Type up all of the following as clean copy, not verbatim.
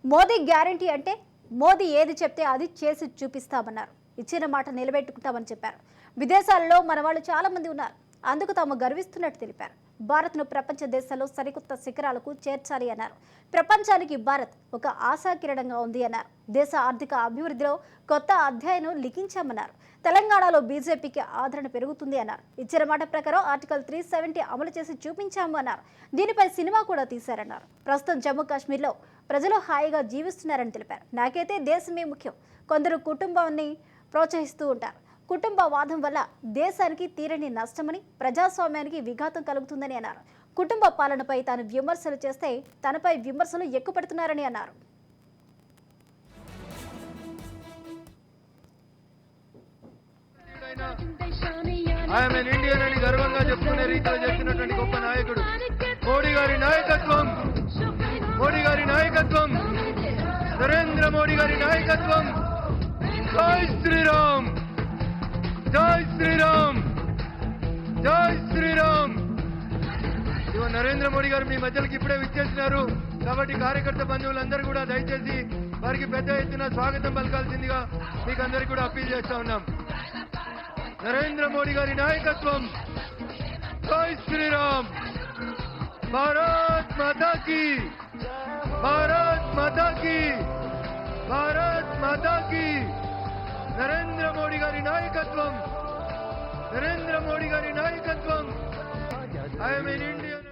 Modi guarantee అంటే మోదీ ఏది చెప్తే అది చేసి చూపిస్తామన్నారు. ఇచ్చిన మాట నిలబెట్టుకుంటామని చెప్పారు. విదేశాలలో మన వాళ్ళు చాలా మంది ఉన్నారు, అందుకు తాము గర్విస్తున్నట్టు తెలిపారు. భారత్ను ప్రపంచ దేశాల్లో సరికొత్త శిఖరాలకు చేర్చాలి అన్నారు. ప్రపంచానికి భారత్ ఒక ఆశాకిరణంగా ఉంది అన్నారు. దేశ ఆర్థిక అభివృద్ధిలో కొత్త అధ్యాయం లిఖించామన్నారు. తెలంగాణలో బీజేపీకి ఆదరణ పెరుగుతుంది అన్నారు. ఇచ్చిన మాట ప్రకారం ఆర్టికల్ 370 అమలు చేసి చూపించాము అన్నారు. దీనిపై సినిమా కూడా తీశారన్నారు. ప్రస్తుతం జమ్మూ కాశ్మీర్లో ప్రజలు హాయిగా జీవిస్తున్నారని తెలిపారు. నాకైతే దేశమే ముఖ్యం. కొందరు కుటుంబాన్ని ప్రోత్సహిస్తూ ఉంటారు. కుటుంబ వాదం వల్ల దేశానికి తీరని నష్టమని, ప్రజాస్వామ్యానికి విఘాతం కలుగుతుందని అన్నారు. కుటుంబ పాలనపై తాను విమర్శలు చేస్తే తనపై విమర్శలు ఎక్కుపెడుతున్నారని అన్నారు. ఐఎమ్ ఎన్ ఇండియన్ అని గర్వంగా చెప్పుకునే రీతిలో చేస్తున్నటువంటి గొప్ప నాయకుడు మోడీ గారి నాయకత్వం, మోడీ గారి నాయకత్వం, నరేంద్ర మోడీ గారి నాయకత్వం. జై శ్రీరామ్, జై శ్రీరామ్, జై శ్రీరామ్. ఇవ నరేంద్ర మోడీ గారు మీ మధ్యలోకి ఇప్పుడే విచ్చేసినారు కాబట్టి కార్యకర్త బంధువులందరూ కూడా దయచేసి వారికి పెద్ద ఎత్తున స్వాగతం పలకాల్సిందిగా మీకు అందరికీ కూడా అప్పీల్ చేస్తా ఉన్నాం. నరేంద్ర మోడీ గారి నాయకత్వం. జై శ్రీరామ్. భారత్ మాతా కీ, భారత్ మాతా కీ, భారత్ మాతా కీ. నరేంద్ర మోడీ గారి నాయకత్వం, నరేంద్ర మోడీ గారి నాయకత్వం. I'm N Indian.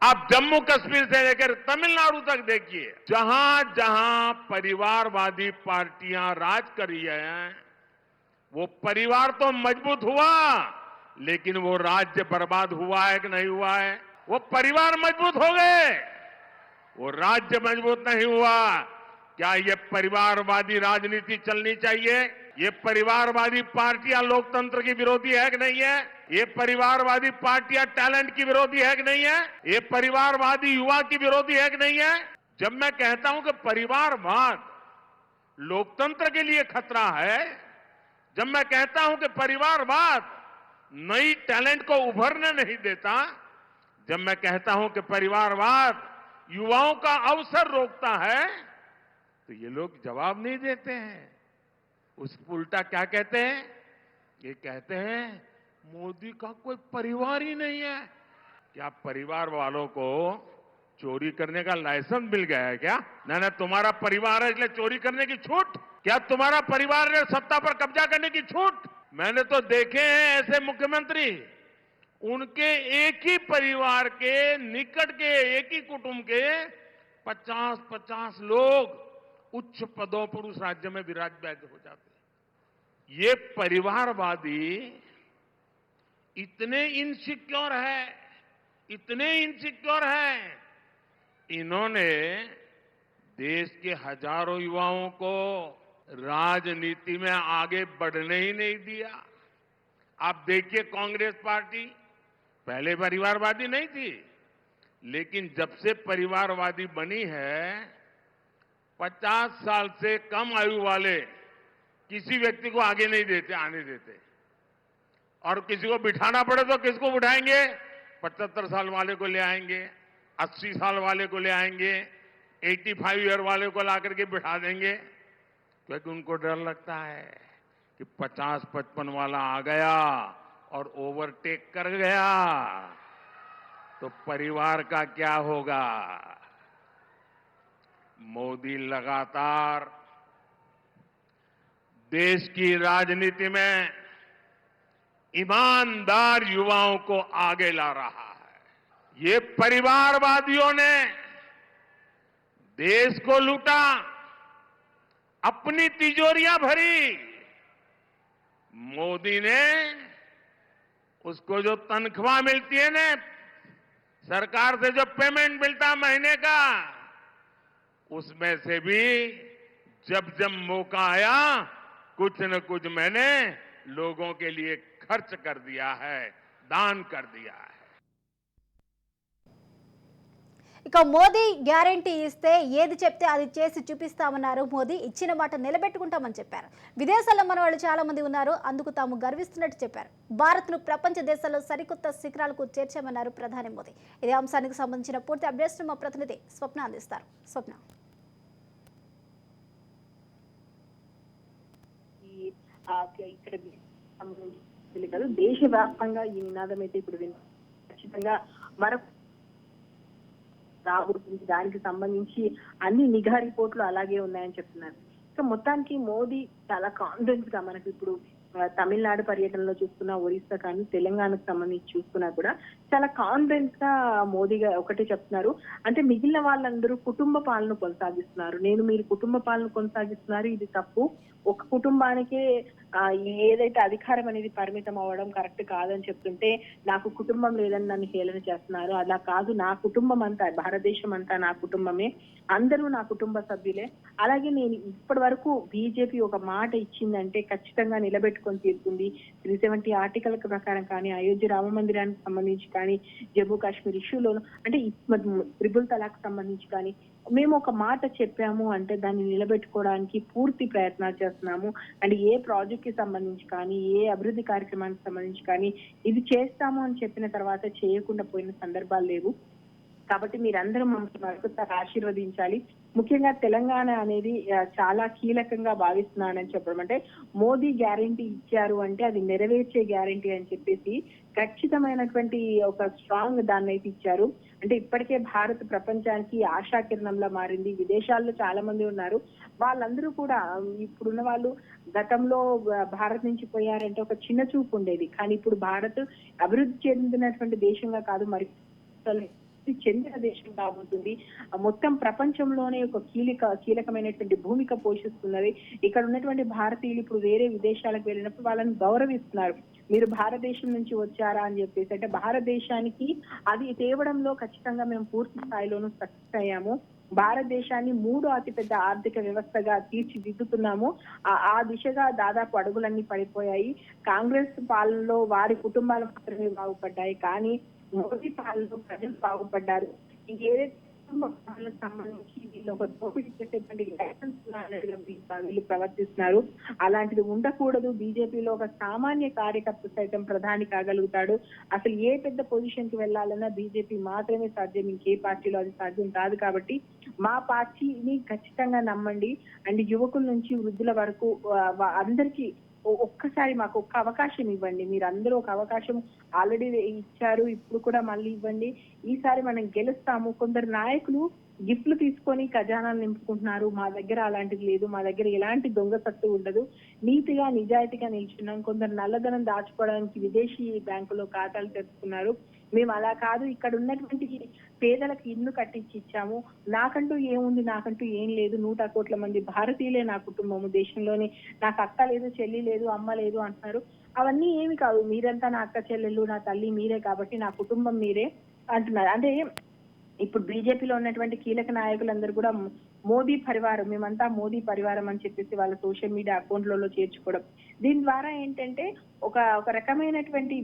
आप जम्मू कश्मीर से लेकर तमिलनाडु तक देखिए, जहां जहां परिवारवादी पार्टियां राज कर रही हैं, वो परिवार तो मजबूत हुआ, लेकिन वो राज्य बर्बाद हुआ है कि नहीं हुआ है? वो परिवार मजबूत हो गए, वो राज्य मजबूत नहीं हुआ. क्या ये परिवारवादी राजनीति चलनी चाहिए? ये परिवारवादी पार्टियां लोकतंत्र की विरोधी है कि नहीं है? ये परिवारवादी पार्टियां टैलेंट की विरोधी है कि नहीं है? ये परिवारवादी युवा की विरोधी है कि नहीं है? जब मैं कहता हूं कि परिवारवाद लोकतंत्र के लिए खतरा है, जब मैं कहता हूं कि परिवारवाद नई टैलेंट को उभरने नहीं देता, जब मैं कहता हूं कि परिवारवाद युवाओं का अवसर रोकता है, तो ये लोग जवाब नहीं देते हैं. उस उल्टा क्या कहते हैं? ये कहते हैं मोदी का कोई परिवार ही नहीं है. क्या परिवार वालों को चोरी करने का लाइसेंस मिल गया है क्या? ना तुम्हारा परिवार है इसलिए चोरी करने की छूट? क्या तुम्हारा परिवार ने सत्ता पर कब्जा करने की छूट? मैंने तो देखे हैं ऐसे मुख्यमंत्री, उनके एक ही परिवार के निकट के एक ही कुटुंब के 50-50 लोग उच्च पदों पर उस राज्य में विराजमान हो जाते. ये परिवारवादी इतने इनसिक्योर है, इतने इनसिक्योर है, इन्होंने देश के हजारों युवाओं को राजनीति में आगे बढ़ने ही नहीं दिया. आप देखिए कांग्रेस पार्टी पहले परिवारवादी नहीं थी, लेकिन जब से परिवारवादी बनी है 50 साल से कम आयु वाले किसी व्यक्ति को आगे नहीं देते, आने देते. और किसी को बिठाना पड़े तो किसको बिठाएंगे? 75 साल वाले को ले आएंगे, 80 साल वाले को ले आएंगे, 85 ईयर वाले को ला करके बिठा देंगे, क्योंकि उनको डर लगता है कि 50-55 वाला आ गया और ओवरटेक कर गया तो परिवार का क्या होगा. मोदी लगातार देश की राजनीति में ईमानदार युवाओं को आगे ला रहा है. ये परिवारवादियों ने देश को लूटा, अपनी तिजोरियां भरी. मोदी ने उसको जो तनख्वाह मिलती है ना, सरकार से जो पेमेंट मिलता महीने का, उसमें से भी जब जब मौका आया कुछ न कुछ मैंने लोगों के लिए खर्च कर दिया है, दान कर दिया है. ఇక మోదీ గ్యారంటీ ఇస్తే ఏది చెప్తే అది చేసి చూపిస్తామన్నారు మోదీ. ఇచ్చిన మాట నిలబెట్టుకుంటామని చెప్పారు. విదేశాల్లో మన వాళ్ళు చాలా మంది ఉన్నారు, అందుకు తాము గర్విస్తున్నట్టు చెప్పారు. భారత్ను ప్రపంచ దేశాల్లో సరికొత్త శిఖరాలకు చేర్చామన్నారు ప్రధాని మోదీ. ఇదే అంశానికి సంబంధించిన పూర్తి అప్డేట్స్ మా ప్రతినిధి స్వప్న అందిస్తారు. స్వప్న. ఇక్కడ దేశవ్యాప్తంగా ఈ నినాదం అయితే ఇప్పుడు ఖచ్చితంగా మరొక రాబోతుంది. దానికి సంబంధించి అన్ని నిఘా రిపోర్ట్లు అలాగే ఉన్నాయని చెప్తున్నారు. సో మొత్తానికి మోదీ చాలా కాన్ఫిడెన్స్ గా మనకు ఇప్పుడు తమిళనాడు పర్యటనలో చూసుకున్నా, ఒరిస్సా కానీ తెలంగాణకు సంబంధించి చూసుకున్నా కూడా చాలా కాన్ఫిడెన్స్ గా మోదీగా ఒకటే చెప్తున్నారు. అంటే మిగిలిన వాళ్ళందరూ కుటుంబ పాలన కొనసాగిస్తున్నారు, మీరు కుటుంబ పాలన కొనసాగిస్తున్నారు, ఇది తప్పు. ఒక కుటుంబానికే ఏదైతే అధికారం అనేది పరిమితం అవ్వడం కరెక్ట్ కాదని చెప్తుంటే, నాకు కుటుంబం లేదని నన్ను హేళన చేస్తున్నారు. అలా కాదు, నా కుటుంబం అంతా, భారతదేశం అంతా నా కుటుంబమే, అందరూ నా కుటుంబ సభ్యులే. అలాగే నేను ఇప్పటి వరకు బీజేపీ ఒక మాట ఇచ్చిందంటే ఖచ్చితంగా నిలబెట్టుకొని తీరుతుంది. 370 ఆర్టికల్ ప్రకారం కానీ, అయోధ్య రామ మందిరానికి సంబంధించి కానీ, జమ్మూ కాశ్మీర్ ఇష్యూలో అంటే ట్రిపుల్ తలాక్ సంబంధించి కానీ మేము ఒక మాట చెప్పాము అంటే దాన్ని నిలబెట్టుకోవడానికి పూర్తి ప్రయత్నాలు చేస్తున్నాము. అండ్ ఏ ప్రాజెక్ట్ కి సంబంధించి కానీ, ఏ అభివృద్ధి కార్యక్రమానికి సంబంధించి కానీ ఇది చేస్తాము అని చెప్పిన తర్వాత చేయకుండా పోయిన సందర్భాలు లేవు. కాబట్టి మీరందరూ మమ్మల్ని మరొకసారి ఆశీర్వదించాలి. ముఖ్యంగా తెలంగాణ అనేది చాలా కీలకంగా భావిస్తున్నానని చెప్పడం, అంటే మోదీ గ్యారంటీ ఇచ్చారు అంటే అది నెరవేర్చే గ్యారంటీ అని చెప్పేసి ఖచ్చితమైనటువంటి ఒక స్ట్రాంగ్ దాన్ని అయితే ఇచ్చారు. అంటే ఇప్పటికే భారత్ ప్రపంచానికి ఆశాకిరణంలా మారింది. విదేశాల్లో చాలా మంది ఉన్నారు, వాళ్ళందరూ కూడా ఇప్పుడున్న వాళ్ళు గతంలో భారత్ నుంచి పోయారంటే ఒక చిన్న చూపు ఉండేది. కానీ ఇప్పుడు భారత్ అభివృద్ధి చెందినటువంటి దేశంగా కాదు, మరి చెందిన దేశం కాబోతుంది. మొత్తం ప్రపంచంలోనే ఒక కీలకమైనటువంటి భూమిక పోషిస్తున్నది. ఇక్కడ ఉన్నటువంటి భారతీయులు ఇప్పుడు వేరే విదేశాలకు వెళ్ళినప్పుడు వాళ్ళని గౌరవిస్తున్నారు. మీరు భారతదేశం నుంచి వచ్చారా అని చెప్పేసి, అంటే భారతదేశానికి అది తేవడంలో ఖచ్చితంగా మేము పూర్తి స్థాయిలోనూ సక్సెస్ అయ్యాము. భారతదేశాన్ని 3వ అతిపెద్ద ఆర్థిక వ్యవస్థగా తీర్చిదిద్దుతున్నాము. ఆ దిశగా దాదాపు అడుగులన్నీ పడిపోయాయి. కాంగ్రెస్ పాలనలో వారి కుటుంబాలు మాత్రమే బాగుపడ్డాయి, కానీ మోదీ పాలనలో ప్రజలు బాగుపడ్డారు. ఏదైతే కుటుంబ పాలనకు సంబంధించి వీళ్ళు ఒక దోపిడీ చేసేటువంటి వీళ్ళు ప్రవర్తిస్తున్నారు, అలాంటిది ఉండకూడదు. బీజేపీలో ఒక సామాన్య కార్యకర్త సైతం ప్రధాని కాగలుగుతాడు. అసలు ఏ పెద్ద పొజిషన్ కి వెళ్లాలన్నా బీజేపీ మాత్రమే సాధ్యం, ఇంకే పార్టీలో అది సాధ్యం కాదు. కాబట్టి మా పార్టీని ఖచ్చితంగా నమ్మండి. అండ్ యువకుల నుంచి వృద్ధుల వరకు అందరికీ ఒక్కసారి మాకు ఒక్క అవకాశం ఇవ్వండి. మీరు అందరూ ఒక అవకాశం ఆల్రెడీ ఇచ్చారు, ఇప్పుడు కూడా మళ్ళీ ఇవ్వండి. ఈసారి మనం గెలుస్తాము. కొందరు నాయకులు గిఫ్ట్లు తీసుకొని ఖజానాలు నింపుకుంటున్నారు, మా దగ్గర అలాంటిది లేదు, మా దగ్గర ఎలాంటి దొంగ సత్తు ఉండదు, నీతిగా నిజాయితీగా నిల్చున్నాం. కొందరు నల్లధనం దాచుకోవడానికి విదేశీ బ్యాంకులో ఖాతాలు తెరుచుకున్నారు. మేము అలా కాదు, ఇక్కడ ఉన్నటువంటి పేదలకు ఇల్లు కట్టించి ఇచ్చాము. నాకంటూ ఏముంది, నాకంటూ ఏం లేదు, 100 కోట్ల మంది భారతీయులే నా కుటుంబము, దేశంలోని నాకు అక్క లేదు, చెల్లి లేదు, అమ్మ లేదు అంటున్నారు. అవన్నీ ఏమి కాదు, మీరంతా నా అక్క చెల్లెళ్ళు, నా తల్లి మీరే, కాబట్టి నా కుటుంబం మీరే అంటున్నారు. అంటే ఇప్పుడు బీజేపీలో ఉన్నటువంటి కీలక నాయకులందరూ కూడా మోదీ పరివారం, మేమంతా మోదీ పరివారం అని చెప్పేసి వాళ్ళ సోషల్ మీడియా అకౌంట్లలో చేర్చుకోవడం. దీని ద్వారా ఏంటంటే ఒక రకమైనటువంటి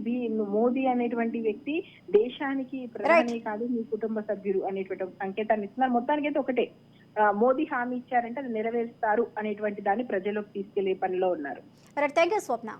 మోదీ అనేటువంటి వ్యక్తి దేశానికి ప్రధాని కాదు, మీ కుటుంబ సభ్యులు అనేటువంటి ఒక సంకేతాన్ని ఇస్తున్నారు. మొత్తానికి అయితే ఒకటే, మోదీ హామీ ఇచ్చారంటే అది నెరవేరుస్తారు అనేటువంటి దాన్ని ప్రజలకు తీసుకెళ్లే పనిలో ఉన్నారు. Thank you Swapna.